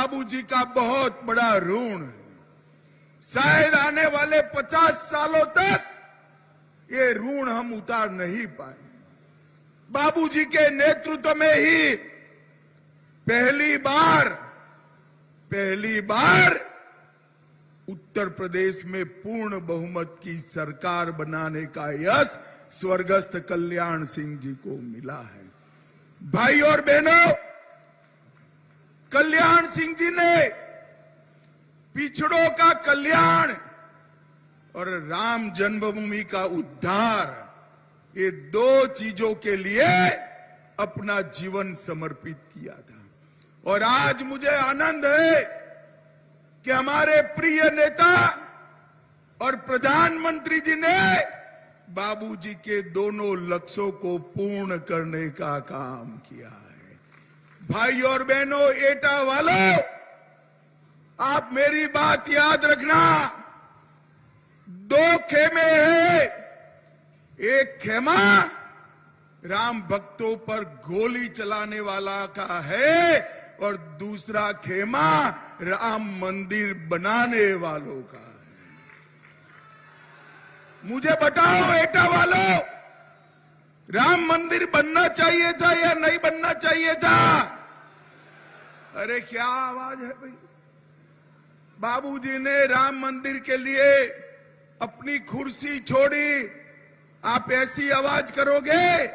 बाबूजी का बहुत बड़ा ऋण है। शायद आने वाले 50 सालों तक ये ऋण हम उतार नहीं पाएंगे। बाबूजी के नेतृत्व में ही पहली बार उत्तर प्रदेश में पूर्ण बहुमत की सरकार बनाने का यश स्वर्गस्थ कल्याण सिंह जी को मिला है। भाई और बहनों, कल्याण सिंह जी ने पिछड़ों का कल्याण और राम जन्मभूमि का उद्धार, ये दो चीजों के लिए अपना जीवन समर्पित किया था। और आज मुझे आनंद है कि हमारे प्रिय नेता और प्रधानमंत्री जी ने बाबूजी के दोनों लक्ष्यों को पूर्ण करने का काम किया है। भाई और बहनों, एटा वालों, आप मेरी बात याद रखना। दो खेमे हैं। एक खेमा राम भक्तों पर गोली चलाने वाला का है और दूसरा खेमा राम मंदिर बनाने वालों का है। मुझे बताओ एटा वालों, राम मंदिर बनना चाहिए था या नहीं बनना चाहिए था? अरे क्या आवाज है भाई। बाबूजी ने राम मंदिर के लिए अपनी कुर्सी छोड़ी। आप ऐसी आवाज करोगे?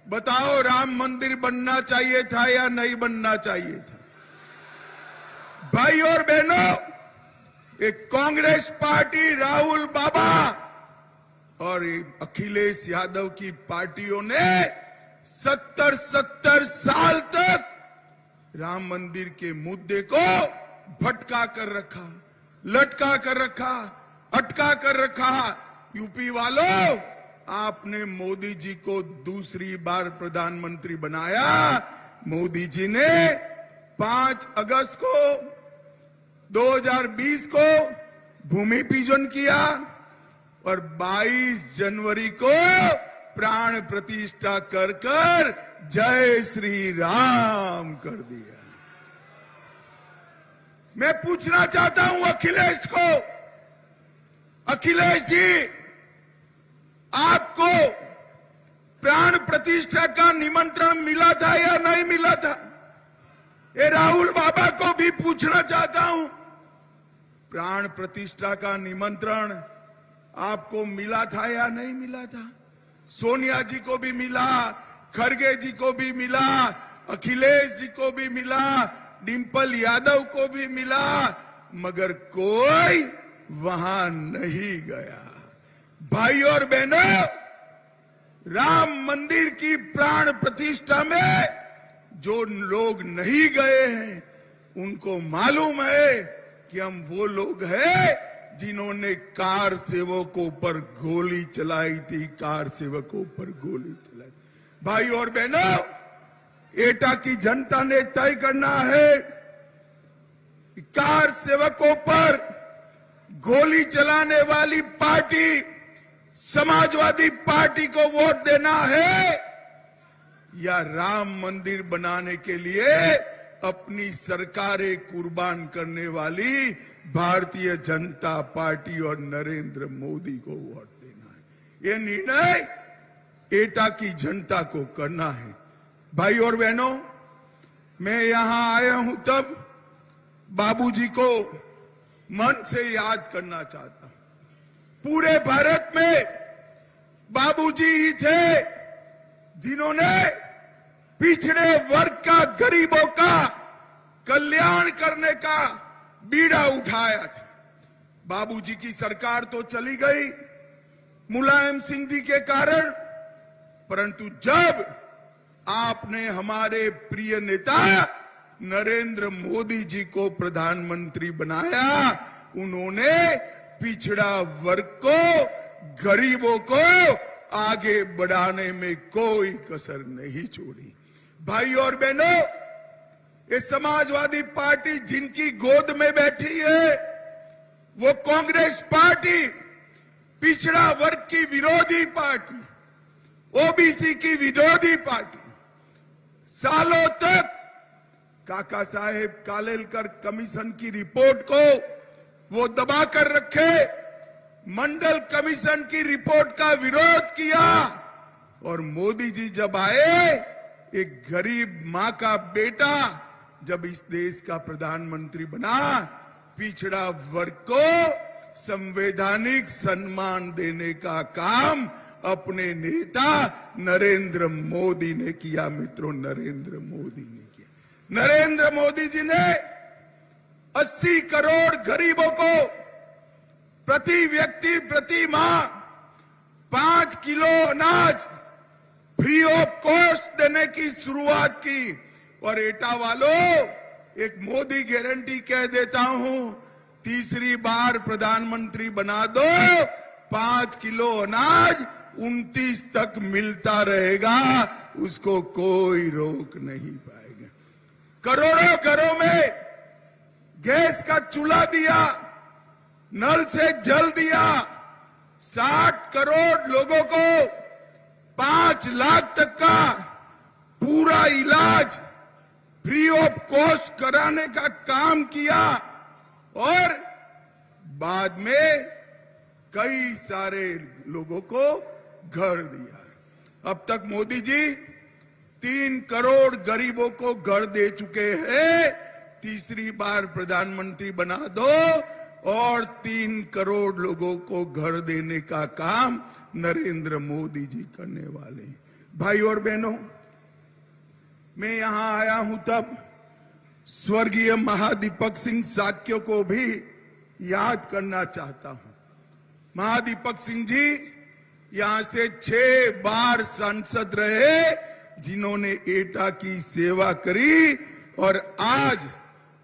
बताओ, राम मंदिर बनना चाहिए था या नहीं बनना चाहिए था? भाई और बहनों, एक कांग्रेस पार्टी, राहुल बाबा और अखिलेश यादव की पार्टियों ने 70 साल तक राम मंदिर के मुद्दे को भटका कर रखा, लटका कर रखा, अटका कर रखा। यूपी वालों, आपने मोदी जी को दूसरी बार प्रधानमंत्री बनाया। मोदी जी ने 5 अगस्त को 2020 को भूमि पूजन किया और 22 जनवरी को प्राण प्रतिष्ठा कर जय श्री राम कर दिया। मैं पूछना चाहता हूं अखिलेश को, अखिलेश जी, आपको प्राण प्रतिष्ठा का निमंत्रण मिला था या नहीं मिला था? ये राहुल बाबा को भी पूछना चाहता हूं, प्राण प्रतिष्ठा का निमंत्रण आपको मिला था या नहीं मिला था? सोनिया जी को भी मिला, खड़गे जी को भी मिला, अखिलेश जी को भी मिला, डिंपल यादव को भी मिला, मगर कोई वहां नहीं गया। भाई और बहनों, राम मंदिर की प्राण प्रतिष्ठा में जो लोग नहीं गए हैं, उनको मालूम है कि हम वो लोग हैं जिन्होंने कार सेवकों पर गोली चलाई थी, कार सेवकों पर गोली चलाई। भाई और बहनों, एटा की जनता ने तय करना है कि कार सेवकों पर गोली चलाने वाली पार्टी समाजवादी पार्टी को वोट देना है या राम मंदिर बनाने के लिए अपनी सरकारें कुर्बान करने वाली भारतीय जनता पार्टी और नरेंद्र मोदी को वोट देना है। ये निर्णय एटा की जनता को करना है। भाई और बहनों, मैं यहां आया हूं तब बाबूजी को मन से याद करना चाहता हूं। पूरे भारत में बाबूजी ही थे जिन्होंने पिछड़े वर्ग का, गरीबों का कल्याण करने का बीड़ा उठाया था। बाबूजी की सरकार तो चली गई मुलायम सिंह जी के कारण, परंतु जब आपने हमारे प्रिय नेता नरेंद्र मोदी जी को प्रधानमंत्री बनाया, उन्होंने पिछड़ा वर्ग को, गरीबों को आगे बढ़ाने में कोई कसर नहीं छोड़ी। भाई और बहनों, ये समाजवादी पार्टी जिनकी गोद में बैठी है, वो कांग्रेस पार्टी पिछड़ा वर्ग की विरोधी पार्टी, ओबीसी की विरोधी पार्टी, सालों तक काका साहेब कालेलकर कमीशन की रिपोर्ट को वो दबा कर रखे, मंडल कमीशन की रिपोर्ट का विरोध किया, और मोदी जी जब आए, एक गरीब मां का बेटा जब इस देश का प्रधानमंत्री बना, पिछड़ा वर्ग को संवैधानिक सम्मान देने का काम अपने नेता नरेंद्र मोदी ने किया। मित्रों, नरेंद्र मोदी ने किया। नरेंद्र मोदी जी ने 80 करोड़ गरीबों को प्रति व्यक्ति प्रति माह 5 किलो अनाज फ्री ऑफ कॉस्ट देने की शुरुआत की। और एटा वालों, एक मोदी गारंटी कह देता हूं, तीसरी बार प्रधानमंत्री बना दो, 5 किलो अनाज 29 तक मिलता रहेगा, उसको कोई रोक नहीं पाएगा। करोड़ों घरों में गैस का चूल्हा दिया, नल से जल दिया, 60 करोड़ लोगों को 5 लाख तक का पूरा इलाज फ्री ऑफ कॉस्ट कराने का काम किया, और बाद में कई सारे लोगों को घर दिया। अब तक मोदी जी 3 करोड़ गरीबों को घर दे चुके हैं। तीसरी बार प्रधानमंत्री बना दो और 3 करोड़ लोगों को घर देने का काम नरेंद्र मोदी जी करने वाले हैं। भाई और बहनों, मैं यहां आया हूं तब स्वर्गीय महादीपक सिंह साक्य को भी याद करना चाहता हूं। महादीपक सिंह जी यहां से 6 बार सांसद रहे, जिन्होंने एटा की सेवा करी, और आज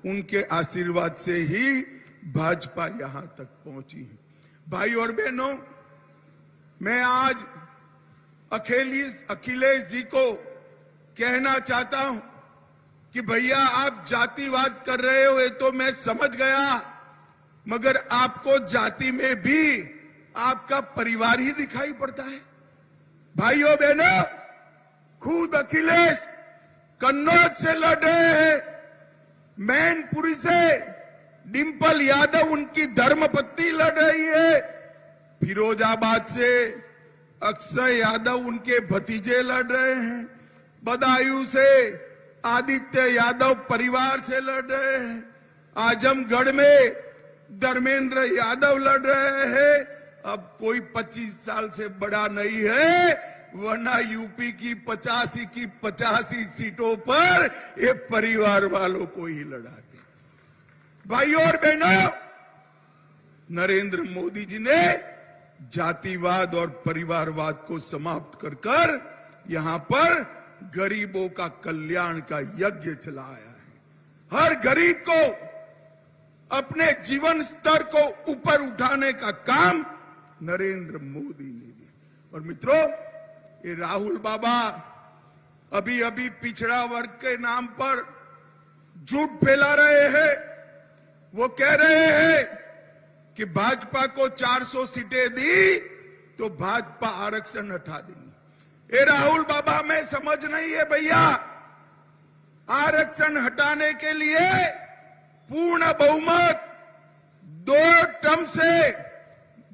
उनके आशीर्वाद से ही भाजपा यहां तक पहुंची है। भाई और बहनों, मैं आज अखिलेश जी को कहना चाहता हूं कि भैया, आप जातिवाद कर रहे हो, ये तो मैं समझ गया, मगर आपको जाति में भी आपका परिवार ही दिखाई पड़ता है। भाइयों बहनों, खुद अखिलेश कन्नौज से लड़ रहे हैं, मैनपुरी से डिंपल यादव उनकी धर्मपत्नी लड़ रही है, फिरोजाबाद से अक्षय यादव उनके भतीजे लड़ रहे हैं, बदायूं से आदित्य यादव परिवार से लड़ रहे हैं, आजमगढ़ में धर्मेंद्र यादव लड़ रहे हैं। अब कोई 25 साल से बड़ा नहीं है, वरना यूपी की 85 की 85 सीटों पर ये परिवार वालों को ही लड़ाते। भाइयों और बहनों, नरेंद्र मोदी जी ने जातिवाद और परिवारवाद को समाप्त कर यहां पर गरीबों का कल्याण का यज्ञ चलाया है। हर गरीब को अपने जीवन स्तर को ऊपर उठाने का काम नरेंद्र मोदी ने किया। और मित्रों, ये राहुल बाबा अभी अभी पिछड़ा वर्ग के नाम पर झूठ फैला रहे हैं। वो कह रहे हैं कि भाजपा को 400 सीटें दी तो भाजपा आरक्षण हटा देंगे। ये राहुल बाबा में समझ नहीं है भैया, आरक्षण हटाने के लिए पूर्ण बहुमत 2 टर्म से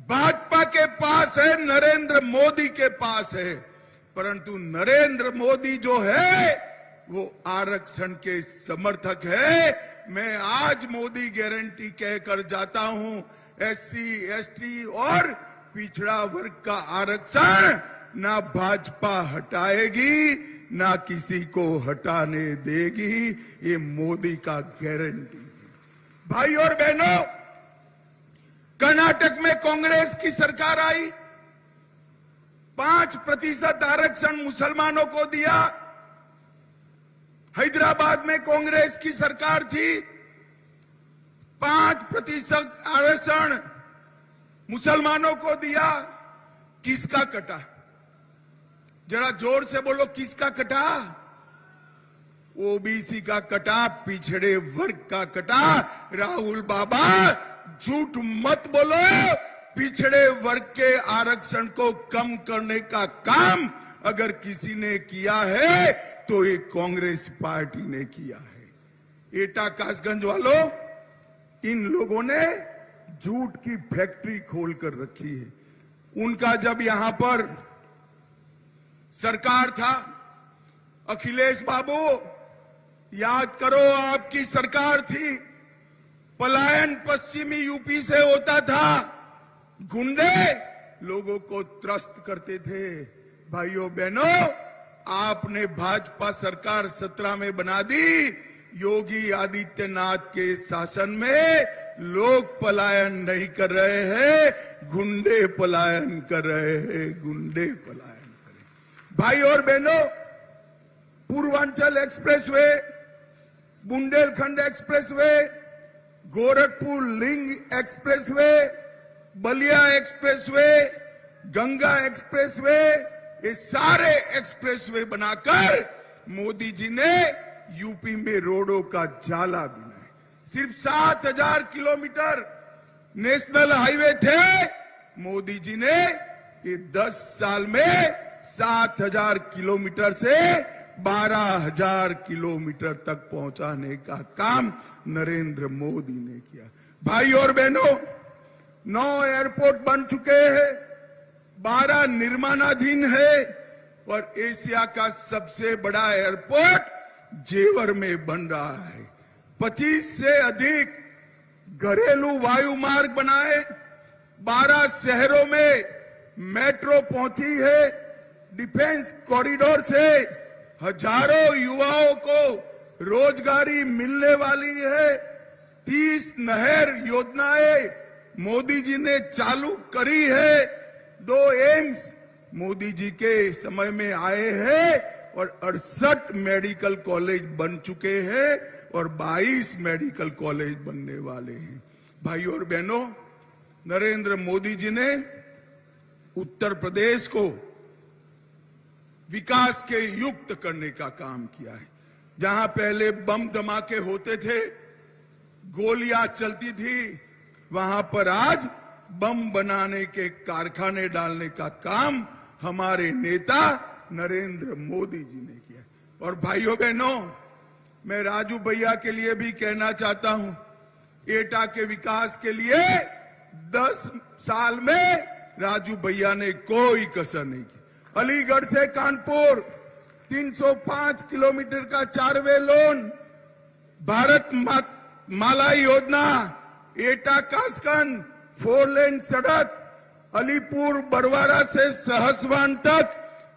भाजपा के पास है, नरेंद्र मोदी के पास है, परंतु नरेंद्र मोदी जो है वो आरक्षण के समर्थक है। मैं आज मोदी गारंटी कहकर जाता हूं, SC, ST और पिछड़ा वर्ग का आरक्षण ना भाजपा हटाएगी, ना किसी को हटाने देगी, ये मोदी का गारंटी है। भाई और बहनों, कर्नाटक में कांग्रेस की सरकार आई, 5% आरक्षण मुसलमानों को दिया। हैदराबाद में कांग्रेस की सरकार थी, 5% आरक्षण मुसलमानों को दिया। किसका कटा? जरा जोर से बोलो, किसका कटा? ओबीसी का कटा, पिछड़े वर्ग का कटा। राहुल बाबा झूठ मत बोलो, पिछड़े वर्ग के आरक्षण को कम करने का काम अगर किसी ने किया है तो ये कांग्रेस पार्टी ने किया है। एटा कासगंज वालों, इन लोगों ने झूठ की फैक्ट्री खोलकर रखी है। उनका जब यहां पर सरकार था, अखिलेश बाबू याद करो, आपकी सरकार थी, पलायन पश्चिमी यूपी से होता था, गुंडे लोगों को त्रस्त करते थे। भाइयों बहनों, आपने भाजपा सरकार 17 में बना दी। योगी आदित्यनाथ के शासन में लोग पलायन नहीं कर रहे हैं, गुंडे पलायन कर रहे हैं, गुंडे पलायन कर रहे हैं। भाई और बहनों, Purvanchal expressway, Bundelkhand expressway, Gorakhpur link expressway, Ballia expressway, Ganga expressway, ये सारे एक्सप्रेसवे बनाकर मोदी जी ने यूपी में रोडों का जाला बनाया। सिर्फ 7,000 किलोमीटर नेशनल हाईवे थे, मोदी जी ने ये 10 साल में 7,000 किलोमीटर से 12,000 किलोमीटर तक पहुंचाने का काम नरेंद्र मोदी ने किया। भाई और बहनों, 9 एयरपोर्ट बन चुके हैं, 12 निर्माणाधीन है और एशिया का सबसे बड़ा एयरपोर्ट जेवर में बन रहा है। 25 से अधिक घरेलू वायु मार्ग बनाए, 12 शहरों में मेट्रो पहुंची है, डिफेंस कॉरिडोर से हजारों युवाओं को रोजगारी मिलने वाली है। 30 नहर योजनाएं मोदी जी ने चालू करी है। 2 एम्स मोदी जी के समय में आए हैं और 68 मेडिकल कॉलेज बन चुके हैं और 22 मेडिकल कॉलेज बनने वाले हैं। भाइयों और बहनों, नरेंद्र मोदी जी ने उत्तर प्रदेश को विकास के युक्त करने का काम किया है। जहां पहले बम धमाके होते थे, गोलियां चलती थी, वहां पर आज बम बनाने के कारखाने डालने का काम हमारे नेता नरेंद्र मोदी जी ने किया। और भाइयों बहनों, मैं राजू भैया के लिए भी कहना चाहता हूं, एटा के विकास के लिए 10 साल में राजू भैया ने कोई कसर नहीं की। अलीगढ़ से कानपुर 305 किलोमीटर का 4 वे लोन, भारत माला योजना, एटा कासगंज 4 लेन सड़क, अलीपुर बरवाड़ा से सहसवान तक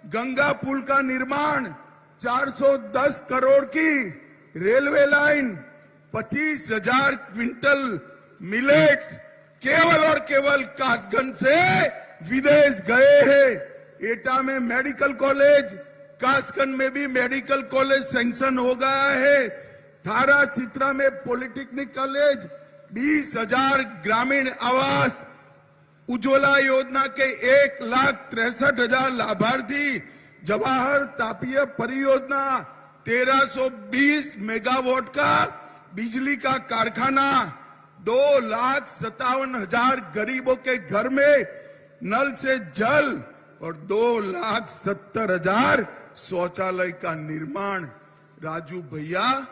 गंगा पुल का निर्माण, 410 करोड़ की रेलवे लाइन, 25,000 क्विंटल मिलेट्स केवल और केवल कासगंज से विदेश गए हैं। एटा में मेडिकल कॉलेज, कासगंज में भी मेडिकल कॉलेज सैंक्शन हो गया है। थारा चित्रा में पॉलिटेक्निक कॉलेज, 20,000 ग्रामीण आवास, उज्ज्वला योजना के 1,63,000 लाभार्थी, जवाहर तापीय परियोजना 1320 मेगावाट का बिजली का कारखाना, 2,57,000 गरीबों के घर में नल से जल और 2,70,000 शौचालय का निर्माण। राजू भैया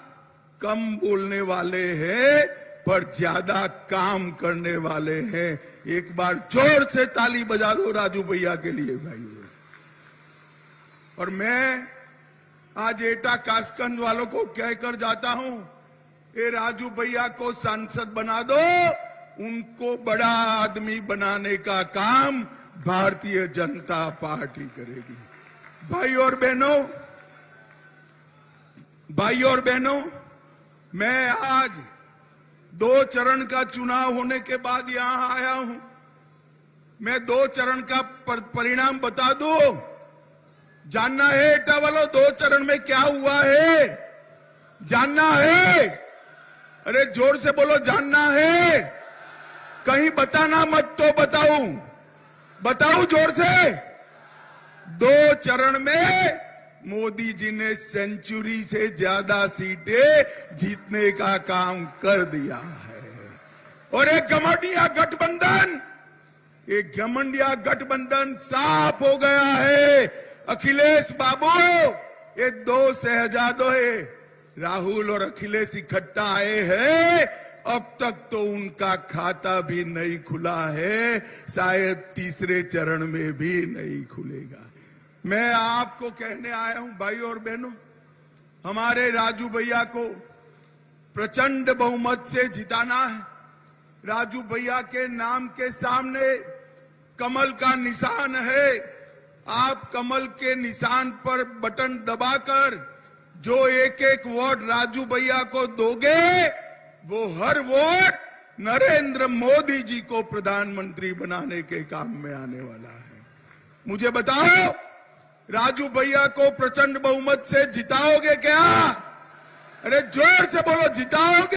कम बोलने वाले हैं पर ज्यादा काम करने वाले हैं। एक बार जोर से ताली बजा दो राजू भैया के लिए भाई। और मैं आज एटा कासगंज वालों को कहकर जाता हूं, ये राजू भैया को सांसद बना दो, उनको बड़ा आदमी बनाने का काम भारतीय जनता पार्टी करेगी। भाई और बहनों, मैं आज 2 चरण का चुनाव होने के बाद यहां आया हूं। मैं 2 चरण का परिणाम बता दूं। जानना है एटा वालों, 2 चरण में क्या हुआ है? जानना है? अरे जोर से बोलो, जानना है? कहीं बताना मत तो बताऊं जोर से। 2 चरण में मोदी जी ने सेंचुरी से ज्यादा सीटें जीतने का काम कर दिया है। और एक घमंडिया गठबंधन साफ हो गया है। अखिलेश बाबू, ये 2 शहजादों है, राहुल और अखिलेश इकट्ठा आए हैं, अब तक तो उनका खाता भी नहीं खुला है, शायद तीसरे चरण में भी नहीं खुलेगा। मैं आपको कहने आया हूं भाई और बहनों, हमारे राजू भैया को प्रचंड बहुमत से जिताना है। राजू भैया के नाम के सामने कमल का निशान है। आप कमल के निशान पर बटन दबाकर जो एक एक वोट राजू भैया को दोगे, वो हर वोट नरेंद्र मोदी जी को प्रधानमंत्री बनाने के काम में आने वाला है। मुझे बताओ, राजू भैया को प्रचंड बहुमत से जिताओगे क्या? अरे जोर से बोलो, जिताओगे?